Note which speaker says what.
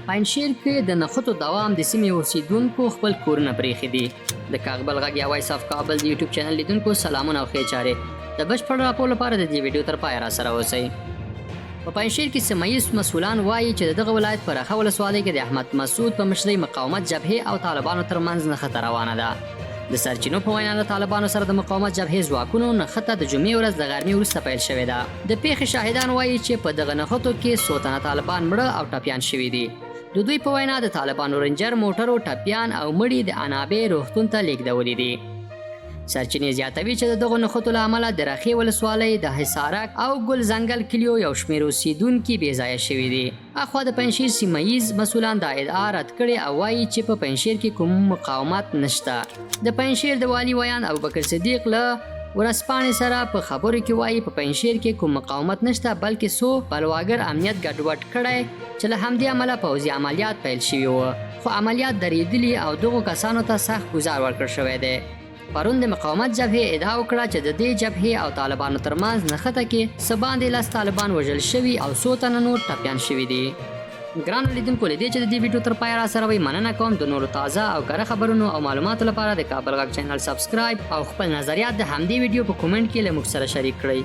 Speaker 1: پنجشیر کې د نښتو دوام د سیمې اوسیدونکو خپل کورونه پرېښي دي. د کاغبل غږ یا وایس اف کابل د یوټیوب چینل لیدونکو سلامونه او ښې چارې. د بشپړ راپور لپاره د دې ویډیو تر پایه راسره اوسئ. په پنجشیر کې سیمه ییز مسؤلان وایي چې دغه ولایت په رخه ولسوالۍ کې د احمد مسعود په مشرۍ مقاومت جبهې او طالبانو ترمنځ نښته روانه ده. د سرچینو په وینا د طالبانو سره د مقاومت جبهې ځواکونو نښته د جمعې ورځ د غرمې وروسته پیل شوې ده. د پیښې شاهدان وایي چې په دغه نښتو کې څو تنه طالبان مړه او ټپیان شوي دي. د دوی په وینا د طالبانو رنجر موټرو ټپیان او مړي د انابې روغتون ته لیږدولي دي. سرچینې زیاتوي چې د دغو نښتو له امله د رخې ولسوالۍ د حصارک او ګل زنګل کلیو یو شمېر اوسیدونکي بې ځایه شوي دي. اخوا د پنجشیر سیمه ییز مسؤلان دا ادعا رد کړې او وایي چې په پنجشیر کې کوم مقاومت نشته. د پنجشیر د والي ویان ابوبکر صدیق له ورځپاڼې سره په خبرو کې وایي په پنجشیر کې کوم مقاومت نشته بلکې څو بلواګر امنیت ګډوډ کړی چې له همدې امله پوځي عملیات پیل شوي وو خو عملیات درېدلي او دغو کسانو ته سخت ګزار ورکړل شوی دی. پرون د مقاومت جبهې ادعا وکړه چې د دې جبهې او طالبانو ترمنځ نښته کې څه باندې 10 طالبان وژل شوي او څو تنه نور ټپیان شوي دي. ګرانو لیدونکو له دې چې د دې ویډیو تر پایه راسره وئ مننه کوم. د نورو تازه او کره خبرونو او معلوماتو لپاره د کابل غږ چینل سبسکرایب او خپل نظریات د همدې ویډیو په کومنټ کې له موږ سره شریک کړئ.